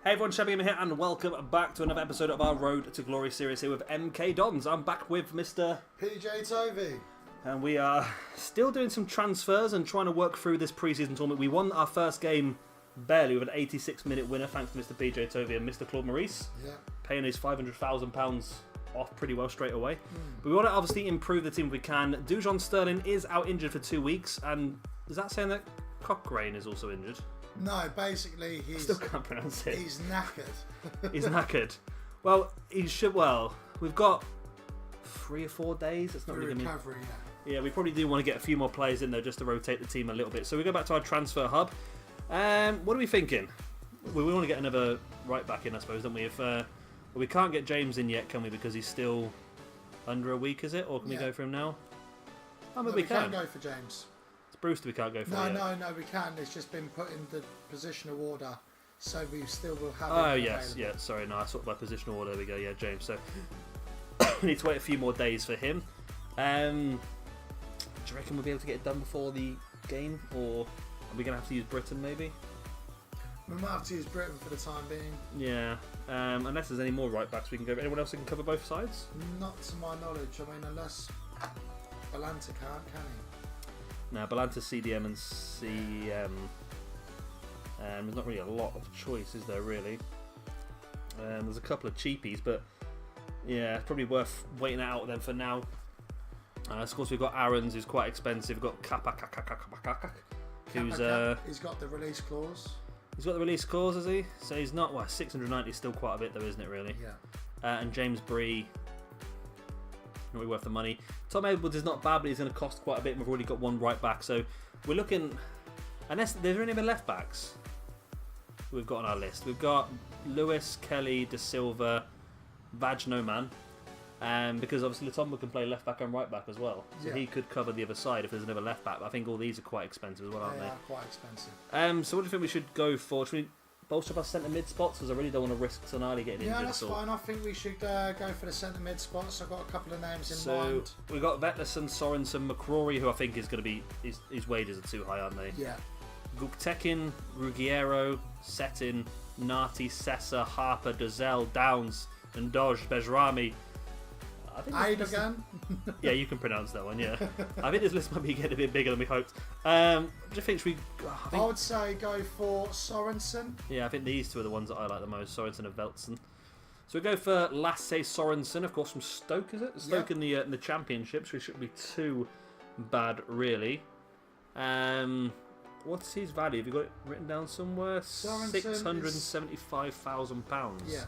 Hey everyone, Shabby here, and welcome back to another episode of our Road to Glory series here with MK Dons. I'm back with Mr. PJ Tovey. And we are still doing some transfers and trying to work through this pre-season tournament. We won our first game barely with an 86-minute winner, thanks to Mr. PJ Tovey and Mr. Claude Maurice. Yeah. Paying his £500,000 off pretty well straight away. But we want to obviously improve the team if we can. Dujon Sterling is out injured for 2 weeks, and is that saying that Cochrane is also injured? No, basically he's... Still can't pronounce it. He's knackered. He's knackered. Well, he should... Well, we've got 3 or 4 days. It's not For really going to... recovery, yeah. Yeah, we probably do want to get a few more players in there just to rotate the team a little bit. So we go back to our transfer hub. What are we thinking? We want to get another right back in, I suppose, don't we? If well, we can't get James in yet, can we? Because he's still under a week, is it? Or can we go for him now? Oh, but No, we we can. can't go for James. It's Brewster we can't go for yet. No, we can. It's just been put in the positional order, so we still will have Oh, it yes. available. Yeah, sorry. No, I sort by positional order. There we go. Yeah, James. So we need to wait a few more days for him. Do you reckon we'll be able to get it done before the game? Or are we going to have to use Britain, maybe? We might have to use Britain for the time being. Yeah, unless there's any more right backs we can go. Anyone else who can cover both sides? Not to my knowledge. I mean, unless Balanta can't, can he? No, Balanta, CDM and CM. There's not really a lot of choice, is there, really? There's a couple of cheapies, but yeah, it's probably worth waiting out then for now. Of course, we've got Aaron's, who's quite expensive. We've got Kappa, who's... He's got the release clause. He's got the release clause, has he? So he's not... Well, 690 is still quite a bit, though, isn't it, really? Yeah. And James Bree... not really worth the money. Tom Edwards is not bad, but he's going to cost quite a bit, and we've already got one right back. So we're looking... Unless there's any other left backs we've got on our list. We've got Lewis, Kelly, De Silva, Vajnoman. Because obviously Latomba can play left back and right back as well. So he could cover the other side if there's another left back. But I think all these are quite expensive as well, aren't They they? are quite expensive. So what do you think we should go for? Should we bolster up our centre mid spots? Because I really don't want to risk Tonali getting injured. Yeah, that's fine. I think we should go for the centre mid spots. I've got a couple of names in mind. So we've got Vetlesen, Sorensen, McCrory, who I think is going to be... His wages are too high, aren't they? Yeah. Guktekin, Ruggiero, Setin, Nati, Sessa, Harper, Dozell, Downs, and Dodge, Bejrami. Aidogan. Yeah, you can pronounce that one, yeah. I think this list might be getting a bit bigger than we hoped. Do you think we... I would say go for Sorensen. Yeah, I think these two are the ones that I like the most, Sorensen and Veltsen. So we go for Lasse Sorensen, of course, from Stoke, is it? Stoke in the Championships, which shouldn't be too bad, really. What's his value? Have you got it written down somewhere? £675,000. Yeah.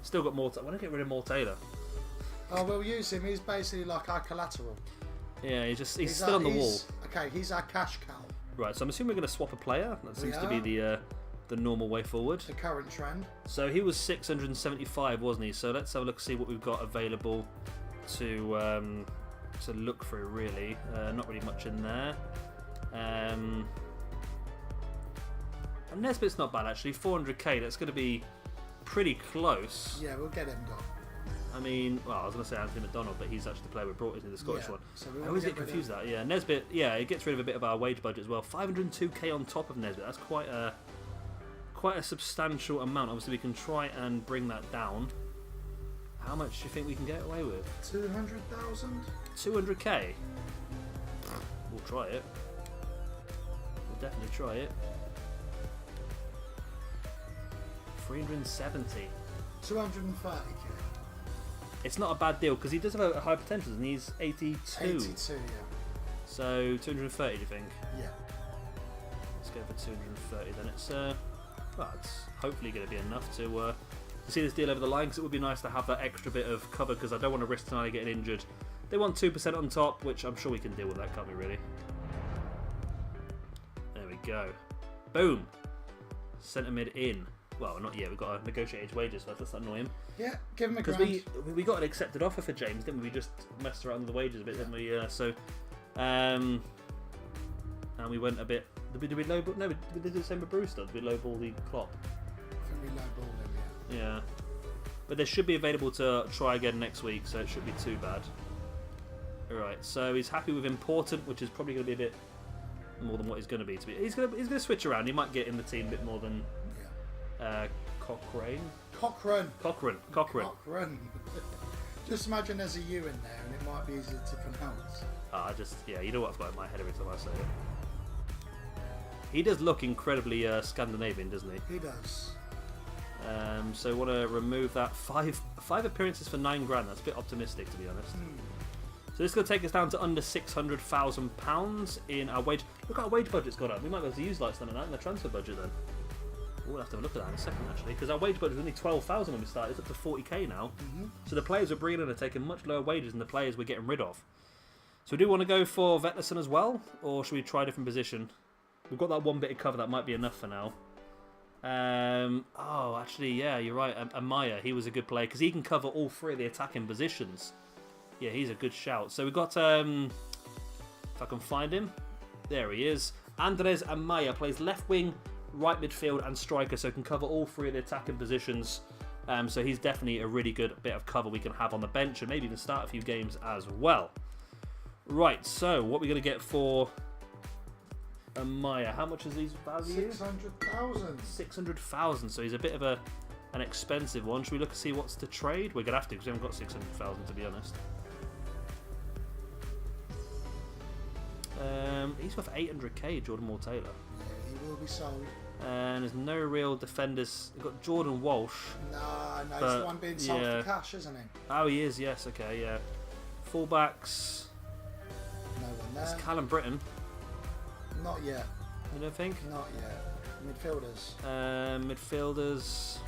Still got more... I want to get rid of Moore Taylor. Oh, we'll use him. He's basically like our collateral. Yeah, he's still on the wall. Okay, he's our cash cow. Right, so I'm assuming we're going to swap a player. That seems to be the normal way forward. The current trend. So he was 675, wasn't he? So let's have a look, see what we've got available to look through. Really, not really much in there. And Nesbitt's not bad actually. 400k. That's going to be pretty close. Yeah, we'll get him gone. I mean, well, I was going to say Anthony McDonald, but he's actually the player we brought into the Scottish one. So I always get confused with that. Yeah, Nesbitt. Yeah, it gets rid of a bit of our wage budget as well. 502k on top of Nesbitt. That's quite a substantial amount. Obviously, we can try and bring that down. How much do you think we can get away with? 200,000. 200k. We'll try it. We'll definitely try it. 370. 230k. It's not a bad deal because he does have a high potential and he's 82. 82, yeah. So 230, do you think? Yeah. Let's go for 230 then. It's hopefully going to be enough to see this deal over the line, because it would be nice to have that extra bit of cover, because I don't want to risk Tonali getting injured. They want 2% on top, which I'm sure we can deal with that, can't we, really? There we go. Boom. Centre mid in. Well, not yet. We've got to negotiate his wages first. Let's not annoy him. Yeah, give him a Because grand. we got an accepted offer for James, didn't we? We just messed around with the wages a bit, didn't we? And we went a bit... Did we lowball? No, we did the same with Brewster. Did we lowball the Klopp? I think we lowballed him, yeah. Yeah. But they should be available to try again next week, so it shouldn't be too bad. Alright, so he's happy with important, which is probably going to be a bit more than what he's going to be. He's going to switch around. He might get in the team a bit more than Cochrane. Cochrane. Cochrane. Just imagine there's a U in there, and it might be easier to pronounce. You know what I've got in my head every time I say it. He does look incredibly Scandinavian, doesn't he? He does. So want to remove that. Five appearances for £9,000. That's a bit optimistic, to be honest. So this is going to take us down to under £600,000 in our wage. Look, our wage budget's gone up. We might be able to use like something like that in the transfer budget then. We'll have to have a look at that in a second, actually, because our wage budget was only 12,000 when we started. It's up to 40k now. So the players we're bringing in are taking much lower wages than the players we're getting rid of. So we do want to go for Vettelson as well, or should we try a different position? We've got that one bit of cover. That might be enough for now. Actually, yeah, you're right. Amaya, he was a good player because he can cover all three of the attacking positions. Yeah, he's a good shout. So we've got, if I can find him, there he is. Andres Amaya plays left wing, right midfield and striker, so he can cover all three of the attacking positions. So he's definitely a really good bit of cover we can have on the bench and maybe even start a few games as well. Right, so what are we going to get for Amaya? How much is these value? 600,000. 600,000. So he's a bit of an expensive one. Should we look and see what's to trade? We're going to have to because we haven't got 600,000 to be honest. He's worth 800k, Jordan Moore Taylor. Yeah, he will be sold. And there's no real defenders. We've got Jordan Walsh. No, he's the one being sold for cash, isn't he? Oh, he is, yes, okay, yeah. Fullbacks. No one there. It's Callum Britton. Not yet. You don't think? Not yet. Midfielders. Midfielders.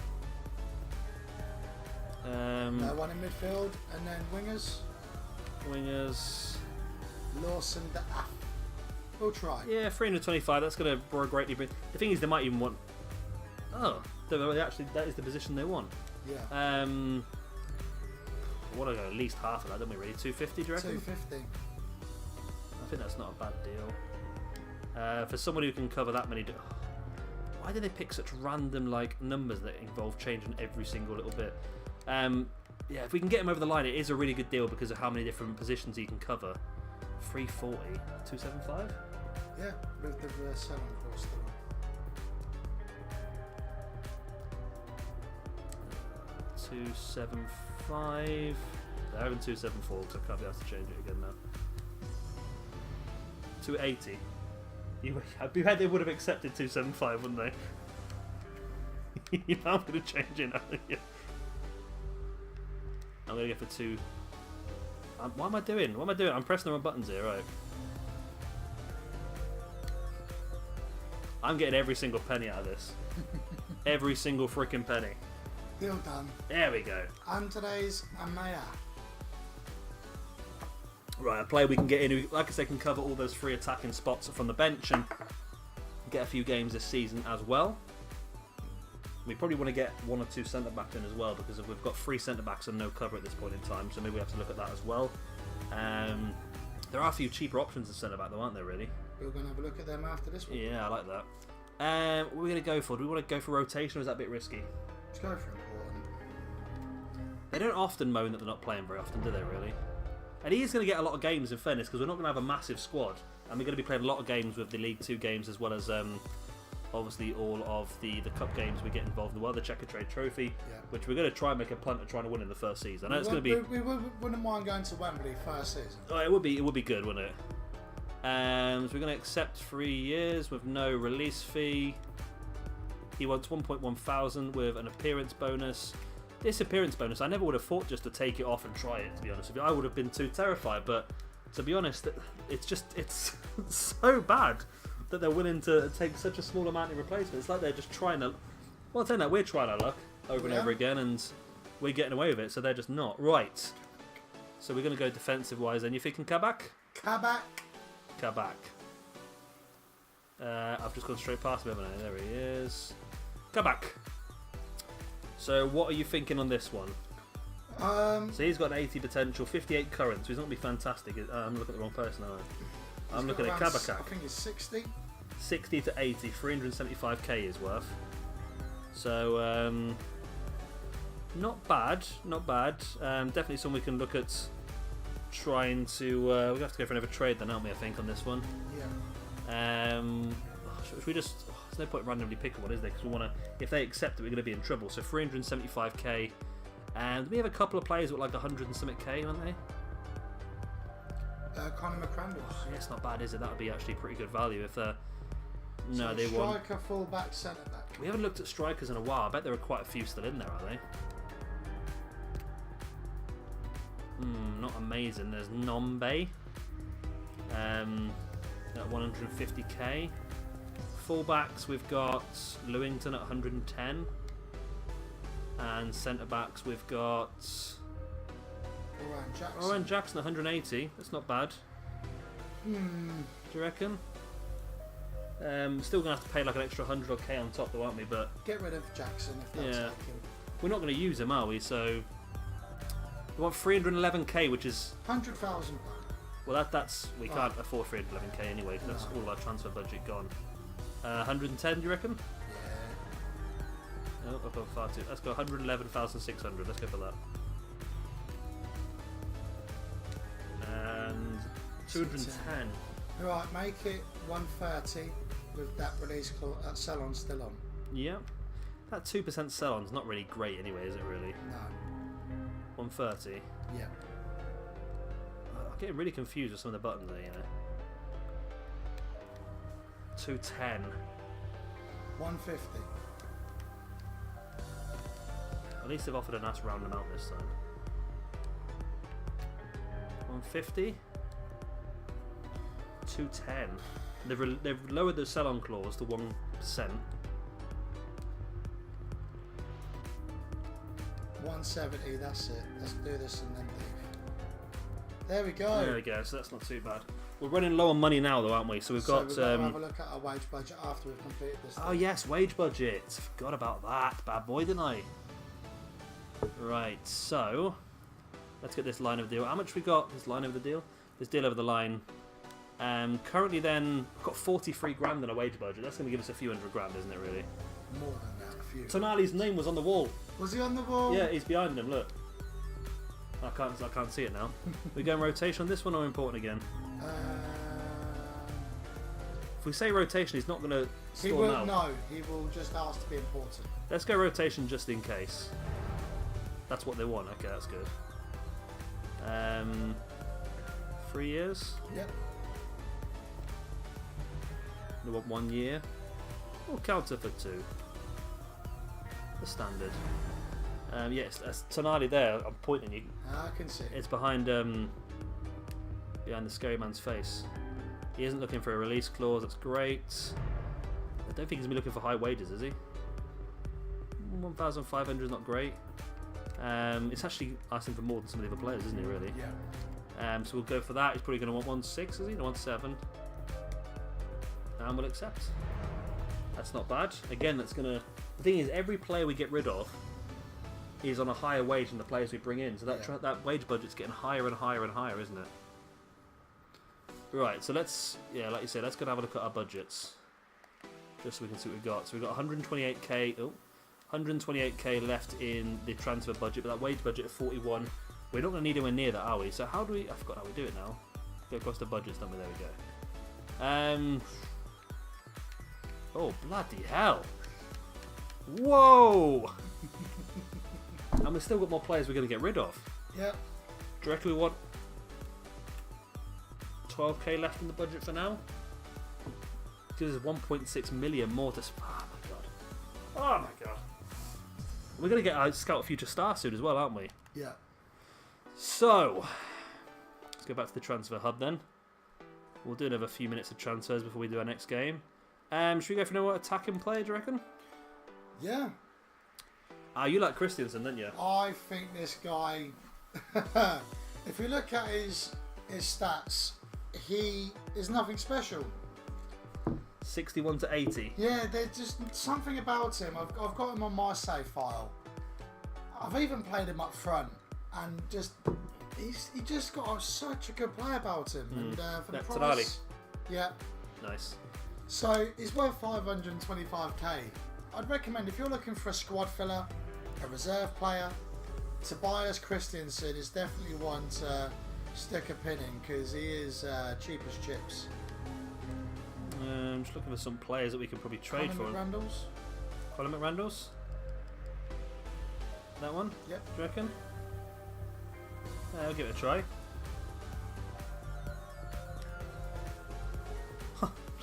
No one in midfield. And then wingers. Wingers. Lawson de Aff. We'll try. Yeah, 325. That's going to greatly bring. The thing is, they might even want. Oh, actually, that is the position they want. Yeah. What do I go? At least half of that, don't we? Really, 250. Do you reckon? 250. I think that's not a bad deal. For someone who can cover that many. Why do they pick such random numbers that involve changing every single little bit? Yeah, if we can get him over the line, it is a really good deal because of how many different positions he can cover. 340, 275. Yeah, with the selling course still. 275. They're having 274 because I can't be asked to change it again now. 280. I'd be bet they would have accepted 275, wouldn't they? You're not going to change it now. I'm going to go for 2. What am I doing? I'm pressing the wrong buttons here, right? I'm getting every single penny out of this. Every single freaking penny. Deal done. There we go. And today's Amaya. Right, a player we can get in who, like I said, can cover all those free attacking spots from the bench and get a few games this season as well. We probably want to get 1 or 2 centre-backs in as well because we've got 3 centre-backs and no cover at this point in time, so maybe we have to look at that as well. There are a few cheaper options in centre-back though, aren't there, really? We're going to have a look at them after this one. Yeah, I like that. What are we going to go for? Do we want to go for rotation or is that a bit risky? Let's go for important. They don't often moan that they're not playing very often, do they, really? And he is going to get a lot of games in fairness because we're not going to have a massive squad. And we're going to be playing a lot of games with the League 2 games as well as obviously all of the cup games we get involved in. Well, the Checker Trade Trophy, which we're going to try and make a punt at trying to win in the first season. I know it's going to be. We wouldn't mind going to Wembley first season. Oh, it would be good, wouldn't it? So we're going to accept 3 years with no release fee. He wants 1.1 thousand with an appearance bonus. This appearance bonus, I never would have thought just to take it off and try it, to be honest with you. I would have been too terrified, but to be honest, it's so bad that they're willing to take such a small amount in replacement. It's like they're just trying to. Well, I'm saying that we're trying our luck over and over again, and we're getting away with it, so they're just not. Right. So we're going to go defensive wise, and you're thinking Kabak? Kabak. I've just gone straight past him, haven't I? There he is. Kabak. So what are you thinking on this one? So he's got an 80 potential, 58 current, so he's not going to be fantastic. I'm looking at the wrong person, aren't I? I'm looking at Kabakak. I think it's 60. 60 to 80, 375k is worth. So, not bad. Definitely something we can look at trying to. We'll have to go for another trade then, aren't we, I think, on this one? Yeah. Should we just. there's no point randomly picking one, is there? Because we want to, if they accept it, we're going to be in trouble. So 375k, and we have a couple of players with like 100 and something k, aren't they? Conor McCrandles. Yeah, it's not bad, is it? That would be actually pretty good value if they're. No, so they want. Striker, full-back, centre-back. We haven't looked at strikers in a while. I bet there are quite a few still in there, are they? Not amazing. There's Nombe. At 150k. Fullbacks, we've got Lewington at 110. And centre backs, we've got Oran Jackson 180. That's not bad. Do you reckon? Still gonna have to pay like an extra 100k on top, though, aren't we? But get rid of Jackson if that's yeah, like him. We're not going to use him, are we? So we want 311k, which is £100,000. well, that's we can't afford 311k anyway. That's all of our transfer budget gone. 110, do you reckon? Yeah. No, I've gone far too. Let's go 111,600. Let's go for that. And 210. Right, make it 130 with that release clause, that sell-on still on. Yeah. That 2% sell-on's not really great anyway, is it really? No. 130. Yeah. I'm getting really confused with some of the buttons there, you know. 210. 150. At least they've offered a nice round amount this time. 150. 210. They've lowered the sell-on clause to 1%. 170. That's it. Let's do this and then leave. There we go. There we go. So that's not too bad. We're running low on money now, though, aren't we? So we've got. We've got to have a look at our wage budget after we've completed this. Oh yes, wage budget. Forgot about that, bad boy, didn't I? Right. So let's get this line of the deal. How much we got? This line over the deal. This deal over the line. Currently, then we've got 43 grand in a wage budget. That's going to give us a few hundred grand, isn't it? Really. More than that. A few. Tonali's name was on the wall. Was he on the wall? Yeah, he's behind him. Look. I can't see it now. We go in rotation on this one or important again? If we say rotation, he's not going to He score will now. no. He will just ask to be important. Let's go rotation just in case. That's what they want. Okay, that's good. 3 years. Yep. They want 1 year. We'll counter for 2. The standard. Yes, that's Tonali there. I'm pointing you. I can see. It's behind the scary man's face. He isn't looking for a release clause. That's great. I don't think he's gonna be looking for high wages, is he? 1,500 is not great. It's actually asking for more than some of the other players, isn't he? Really? Yeah. So we'll go for that. He's probably going to want 1.6, is he? No, 1.7. And we'll accept. That's not bad. Again, that's gonna. The thing is, every player we get rid of is on a higher wage than the players we bring in. So that that wage budget's getting higher and higher and higher, isn't it? Right. So let's, like you said, let's go and have a look at our budgets, just so we can see what we've got. So we've got 128k. Oh, 128k left in the transfer budget, but that wage budget of 41. We're not going to need anywhere near that, are we? So how do we? I forgot how we do it now. Go across the budgets number. There we go. Oh bloody hell! Whoa! And we've still got more players we're going to get rid of. Yep. Do you reckon we want 12k left in the budget for now? Gives us 1.6 million more to. Oh my god! Oh my god! We're going to get our Scout Future Star soon as well, aren't we? Yeah. So, let's go back to the transfer hub then. We'll do another few minutes of transfers before we do our next game. Should we go for another attacking player, do you reckon? Yeah. You like Christensen, don't you? I think this guy. If you look at his stats, he is nothing special. 61 to 80. Yeah, there's just something about him. I've got him on my save file. I've even played him up front, and he just got such a good play about him. And for the price, yeah, nice. So he's worth 525k. I'd recommend if you're looking for a squad filler, a reserve player, Tobias Christensen is definitely one to stick a pin in because he is cheap as chips. Just looking for some players that we can probably trade for. Randall's. Colin McRandall's? That one? Yep. Do you reckon? I'll give it a try.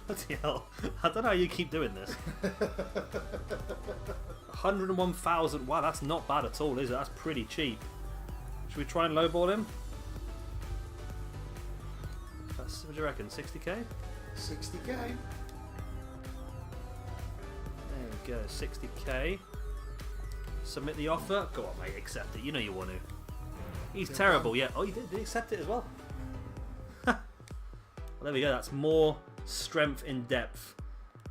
Bloody hell. I don't know how you keep doing this. 101,000. Wow, that's not bad at all, is it? That's pretty cheap. Should we try and lowball him? What do you reckon? 60k? 60k. There we go. 60k. Submit the offer. Go on, mate. Accept it. You know you want to. He's terrible, yeah. Oh, you did accept it as well. Well, there we go. That's more strength in depth.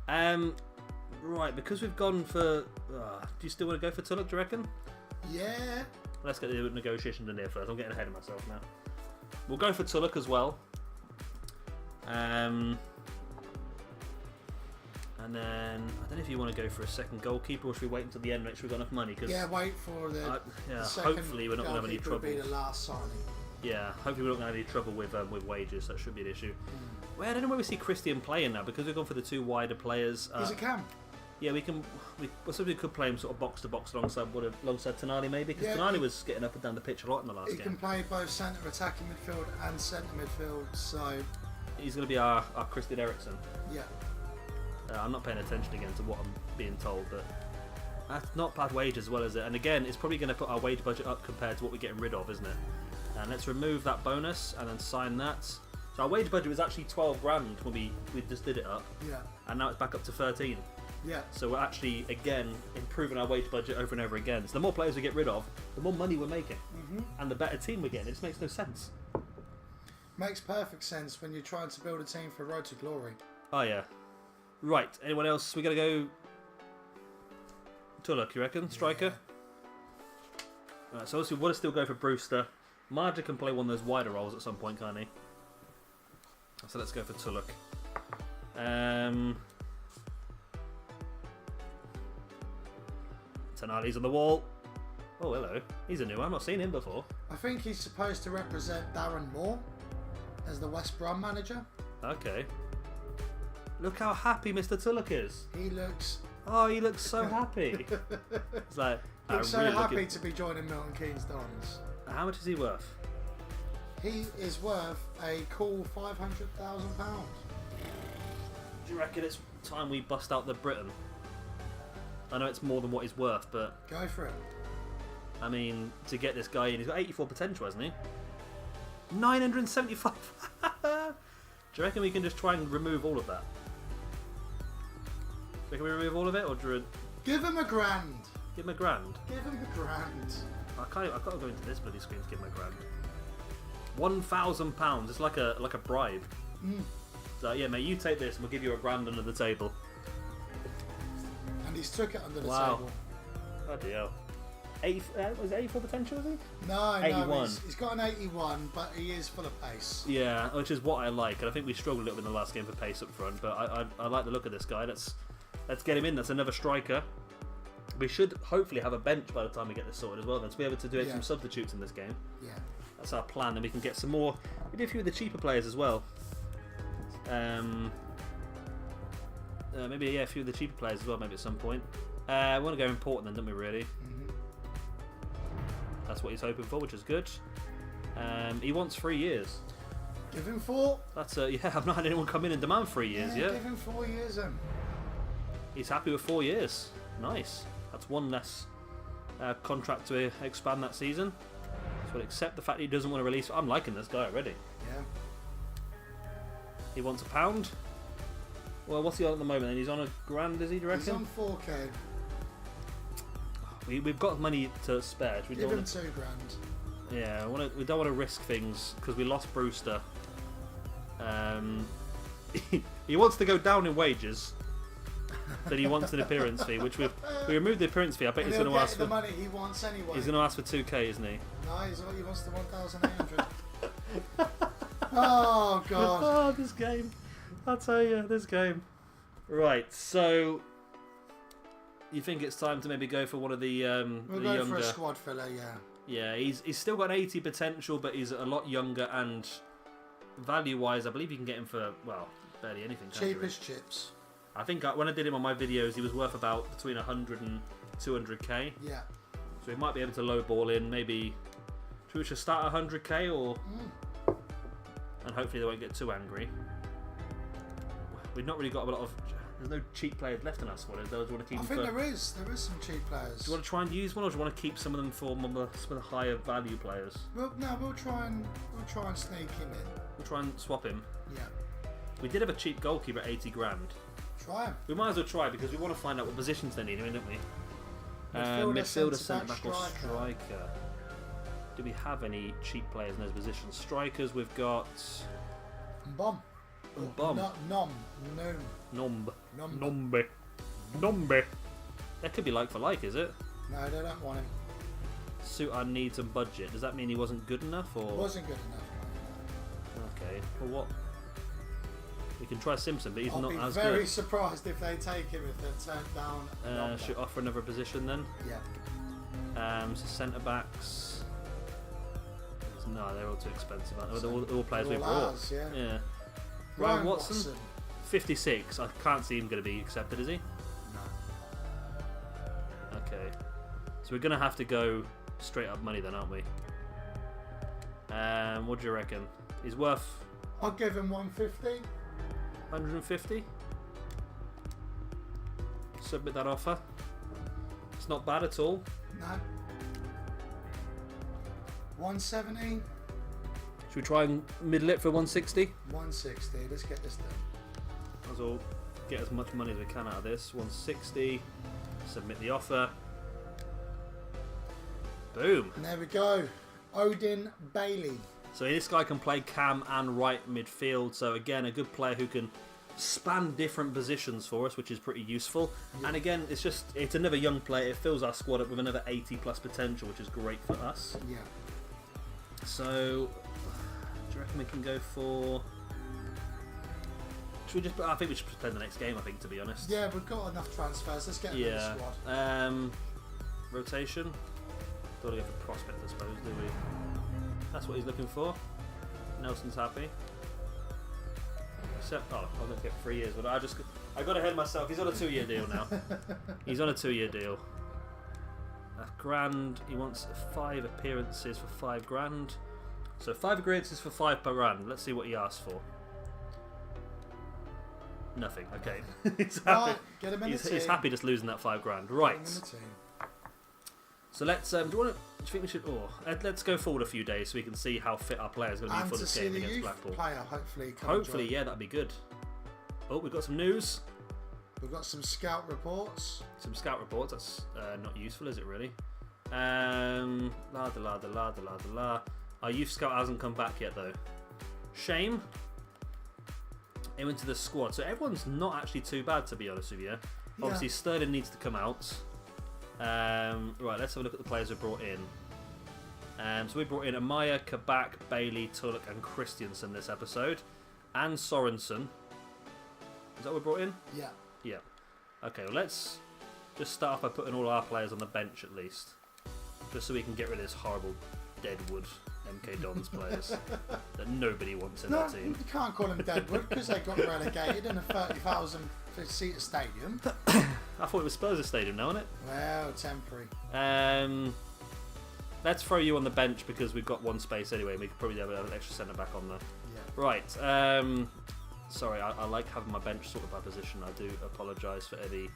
Right, because we've gone for... do you still want to go for Tulloch, do you reckon? Yeah. Let's get the negotiation done here first. I'm getting ahead of myself now. We'll go for Tulloch as well. And then, I don't know if you want to go for a second goalkeeper or should we wait until the end, make sure we've got enough money? Cause yeah, wait for the second hopefully we're not going to have any trouble. Be the last signing. Yeah, hopefully we're not going to have any trouble with wages. That should be an issue. Well, I don't know where we see Christian playing now because we've gone for the two wider players. He's a cam. Yeah, we could play him sort of box to box alongside Tonali maybe because Tonali was getting up and down the pitch a lot in the last game. He can play both centre attacking midfield and centre midfield, so he's going to be our Christian Eriksen. Yeah. I'm not paying attention again to what I'm being told, but that's not bad wages as well, is it? And again, it's probably going to put our wage budget up compared to what we're getting rid of, isn't it? And let's remove that bonus and then sign that. So our wage budget was actually 12 grand when we just did it up. Yeah. And now it's back up to 13. Yeah. So we're actually, again, improving our wage budget over and over again. So the more players we get rid of, the more money we're making. And the better team we're getting. It just makes no sense. Makes perfect sense when you're trying to build a team for Road to Glory. Oh, yeah. Right, anyone else? We're going to go Tulloch, you reckon? Striker? Yeah. Right, so obviously we want to still go for Brewster. Marja can play one of those wider roles at some point, can't he? So let's go for Tulloch. Tonali's on the wall. Oh, hello. He's a new one. I've not seen him before. I think he's supposed to represent Darren Moore as the West Brom manager. Okay. Look how happy Mr. Tulloch is. He looks... Oh, he looks so happy. It's like... He's so really happy to be joining Milton Keynes Dons. How much is he worth? He is worth a cool £500,000. Do you reckon it's time we bust out the Britain? I know it's more than what he's worth, but... Go for it. I mean, to get this guy in, he's got 84 potential, hasn't he? 975. Do you reckon we can just try and remove all of that? Can we remove all of it, or do you... Give him a grand. Give him a grand? Give him a grand. I've got to go into this bloody screen to give him a grand. £1,000. It's like a bribe. So yeah, mate, you take this and we'll give you a grand under the table. And he's took it under the table. Bloody hell. Was it 84 potential, was he? No, 81. No, he's got an 81, but he is full of pace. Yeah, which is what I like, and I think we struggled a little bit in the last game for pace up front, but I like the look of this guy. Let's get him in. That's another striker. We should hopefully have a bench by the time we get this sorted as well, then, to be able to do some substitutes in this game. Yeah. That's our plan, and we can get some more. We do a few of the cheaper players as well. Maybe a few of the cheaper players as well, maybe at some point. We want to go important then, don't we, really? That's what he's hoping for, which is good. He wants 3 years. Give him 4. That's yeah, I've not had anyone come in and demand 3 years yet. Give him 4 years then. He's happy with 4 years. Nice. That's one less contract to expand that season. So accept the fact that he doesn't want to release. I'm liking this guy already. Yeah. He wants £1. Well, what's he on at the moment? And he's on a grand, is he? Do you reckon? He's on 4k. We've got money to spare. We Give him 2 grand. Yeah, we don't want to risk things because we lost Brewster. He wants to go down in wages, but he wants an appearance fee, which we removed the appearance fee. I bet he's going to ask for the money he wants anyway. He's going to ask for 2k, isn't he? No, he wants the 1,800. Oh god! Oh, this game! I'll tell you, this game. Right, so you think it's time to maybe go for one of the we'll the go younger? For a squad filler, yeah. Yeah, he's still got 80 potential, but he's a lot younger, and value-wise, I believe you can get him for barely anything. Cheap as chips. I think when I did him on my videos, he was worth about between 100 and 200k. Yeah. So we might be able to lowball in maybe. Should we just start 100k or? And hopefully they won't get too angry. We've not really got a lot of. There's no cheap players left in our squad. Do you want to keep? I think there is some cheap players. Do you want to try and use one, or do you want to keep some of them for some of the higher value players? Well, no, we'll try and sneak him in. We'll try and swap him. Yeah. We did have a cheap goalkeeper at 80 grand. Try him. We might as well try because we want to find out what positions they need, don't we? Midfielder, centre-back, or striker. Do we have any cheap players in those positions? Strikers, we've got... Bomb. Bomb. Nombe. That could be like for like, is it? No, they don't want him. Suit our needs and budget. Does that mean he wasn't good enough, or...? Wasn't good enough. Okay. Well, what... We can try Simpson, but he's not as good. I'll be very surprised if they take him if they're turned down. Should offer another position then? Yeah. So centre backs. No, they're all too expensive. They're all players we've brought. Yeah. Ryan Watson, 56. I can't see him going to be accepted, is he? No. Okay. So we're going to have to go straight up money then, aren't we? What do you reckon? He's worth. I'll give him 150. 150. Submit that offer. It's not bad at all. No. 170. Should we try and middle it for 160? 160. Let's get this done. Might as well get as much money as we can out of this. 160. Submit the offer. Boom. And there we go. Odin Bailey. So this guy can play cam and right midfield. So again, a good player who can span different positions for us, which is pretty useful. Yeah. And again, it's another young player. It fills our squad up with another 80 plus potential, which is great for us. Yeah. So, do you reckon we can go for? Should we just? I think we should play the next game. I think, to be honest. Yeah, we've got enough transfers. Let's get him in the squad. Rotation. Don't want to go for prospect, I suppose, do we? That's what he's looking for. Nelson's happy. Except, I'm going to get 3 years, but I got ahead of myself. He's on a 2-year deal now. He's on a 2-year deal. £1,000. He wants 5 appearances for £5,000. So 5 appearances for £5,000. Let's see what he asked for. Nothing. Okay. He's happy. Right, get him in the team. He's happy just losing that £5,000. Right. Get him in the team. So let's. Do you think we should? Let's go forward a few days so we can see how fit our players are going to be for this game against Blackpool. Player, hopefully. Hopefully, yeah, that'd be good. Oh, we've got some news. We've got some scout reports. Some scout reports. That's not useful, is it really? La da la da la da la da la. Our youth scout hasn't come back yet though. Shame. Him into the squad. So everyone's not actually too bad, to be honest with you. Yeah. Obviously, Sterling needs to come out. Right, let's have a look at the players we brought in. So we brought in Amaya, Kabak, Bailey, Tulloch and Christiansen this episode. And Sorensen. Is that what we brought in? Yeah. Yeah. Okay, well, let's just start off by putting all our players on the bench at least. Just so we can get rid of this horrible Deadwood MK Dons players that nobody wants in their team. You can't call them Deadwood because they got relegated in a 30,000 seat stadium. I thought it was Spurs' stadium now, isn't it? Well, temporary. Let's throw you on the bench because we've got one space anyway. We could probably have an extra centre back on there. Yeah. Right. Sorry, I like having my bench sorted by position. I do apologise for any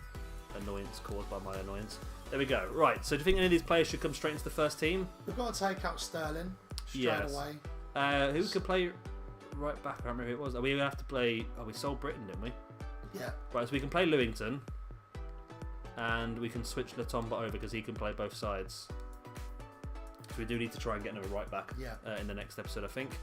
annoyance caused by my annoyance. There we go. Right. So do you think any of these players should come straight into the first team? We've got to take out Sterling straight away. Who could play right back? I don't remember who it was. Are we going to have to play... Oh, we sold Britain, didn't we? Yeah. Right, so we can play Lewington. And we can switch Latomba over because he can play both sides. So we do need to try and get another right back in the next episode, I think.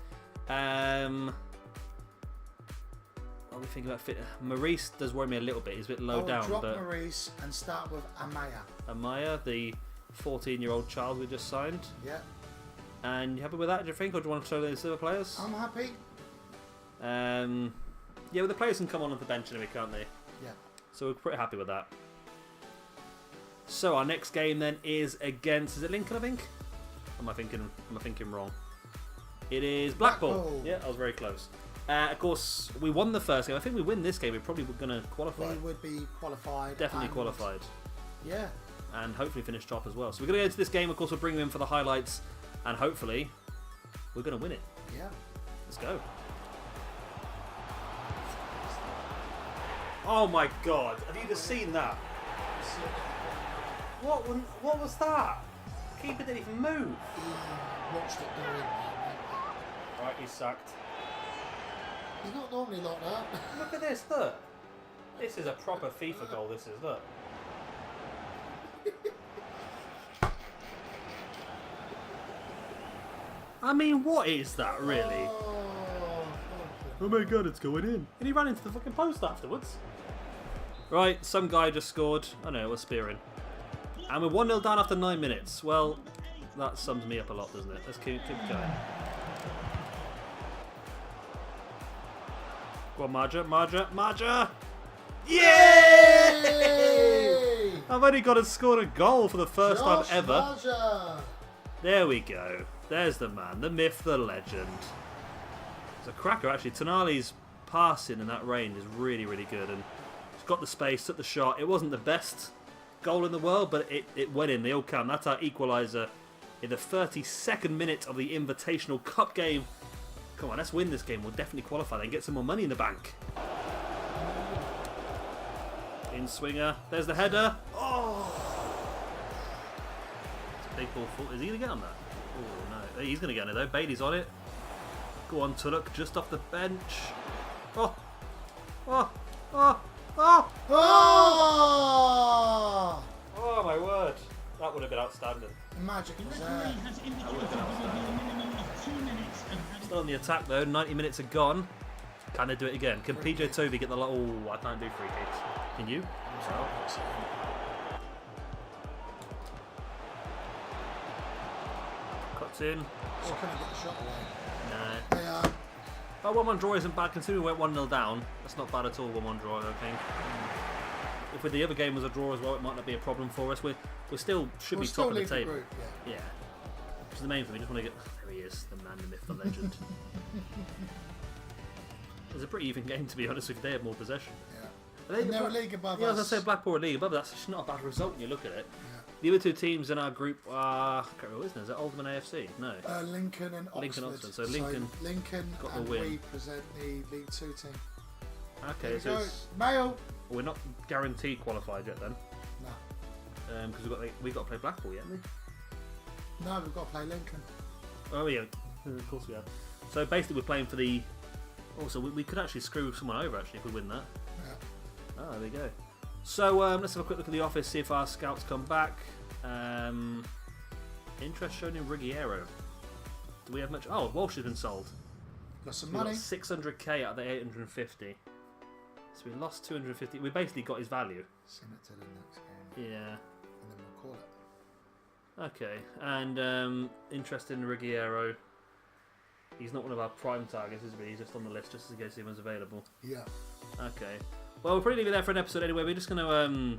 What are we thinking about fit? Maurice does worry me a little bit. He's a bit low down. Drop Maurice and start with Amaya. Amaya, the 14-year-old child we just signed. Yeah. And you happy with that, do you think? Or do you want to show these other players? I'm happy. Yeah, well, the players can come on the bench anyway, can't they? Yeah. So we're pretty happy with that. So our next game then is against... Is it Lincoln, I think? Am I thinking wrong? It is Blackpool. Yeah, I was very close. Of course, we won the first game. I think we win this game, we're probably going to qualify. We would be qualified. Definitely qualified. Yeah. And hopefully finish top as well. So we're going to go into this game. Of course, we'll bring you in for the highlights. And hopefully, we're going to win it. Yeah. Let's go. Oh my god. Have you just seen that? What was that? Keeper didn't even move. Watched it go in. Right, he's sacked. He's not normally like that. Look at this, look. This is a proper FIFA goal, this is, look. I mean, what is that, really? Oh my god, it's going in. And he ran into the fucking post afterwards. Right, some guy just scored. Oh no, we're spearing. And we're 1-0 down after 9 minutes. Well, that sums me up a lot, doesn't it? Let's keep going. Go on, Marja. Yay! I've only got to score a goal for the first time ever. Marja. There we go. There's the man, the myth, the legend. It's a cracker, actually. Tonali's passing in that range is really, really good. And he's got the space, took the shot. It wasn't the best goal in the world, but it went in. They all count. That's our equaliser in the 32nd minute of the Invitational Cup game. Come on, let's win this game. We'll definitely qualify and get some more money in the bank. In swinger. There's the header. Oh! It's a big ball full. Is he going to get on that? Oh, no. He's going to get on it, though. Bailey's on it. Go on, Tulloch, just off the bench. Oh! Oh! Oh! Oh! Oh! Oh, my word. That would have been outstanding. Magic was there. That would have been outstanding. Still on the attack, though. 90 minutes are gone. Can they do it again? Can PJ Toby get the... Oh, I can't do free kicks. Can you? Cuts in. Just couldn't get the shot away. No. They are. Oh, 1-1 draw isn't bad. Considering we went 1-0 down, that's not bad at all, 1-1 draw, I think. If with the other game was a draw as well, it might not be a problem for us. We still should be top of the table. Group, yeah. Yeah. Which is the main thing. We just want to get... There he is, the man, the myth, the legend. It's a pretty even game, to be honest with you. They have more possession. Yeah. And they're a league above yeah, us. as I say, Blackpool are a league above. That's just not a bad result when you look at it. Yeah. The other two teams in our group are... I can't remember, isn't it? Is it Oldham and AFC? No. Lincoln and Oxford. Lincoln, Oxford. So Lincoln got the and win. we present the League 2 team. Okay, so it's, Mail. we're not guaranteed qualified yet then. No. Because we've got to play Blackpool yet, haven't we? No, we've got to play Lincoln. Oh yeah, of course we have. So basically we're playing for the... Also, we could actually screw someone over actually if we win that. Yeah. Oh, there we go. So let's have a quick look at the office, see if our scouts come back. Interest shown in Ruggiero. Do we have much? Oh, Walsh has been sold. Got some We money. got 600k out of the 850. So we lost 250. We basically got his value. Send it to the next game. Yeah. And then we'll call it. Okay. And interest in Ruggiero. He's not one of our prime targets, is he? He's just on the list just in case anyone's available. Yeah. Okay. Well, we'll probably leave it there for an episode anyway. We're just going to...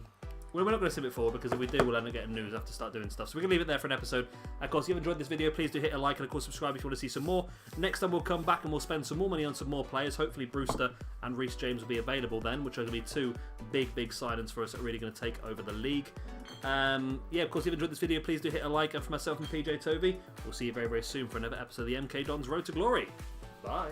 we're not going to sim it forward because if we do, we'll end up getting news. I have to start doing stuff. So we're going to leave it there for an episode. Of course, if you've enjoyed this video, please do hit a like and, of course, subscribe if you want to see some more. Next time, we'll come back and we'll spend some more money on some more players. Hopefully, Brewster and Reece James will be available then, which are going to be two big signings for us that are really going to take over the league. Yeah, of course, if you've enjoyed this video, please do hit a like. And for myself and PJ Toby, we'll see you very, very soon for another episode of the MK Dons Road to Glory. Bye.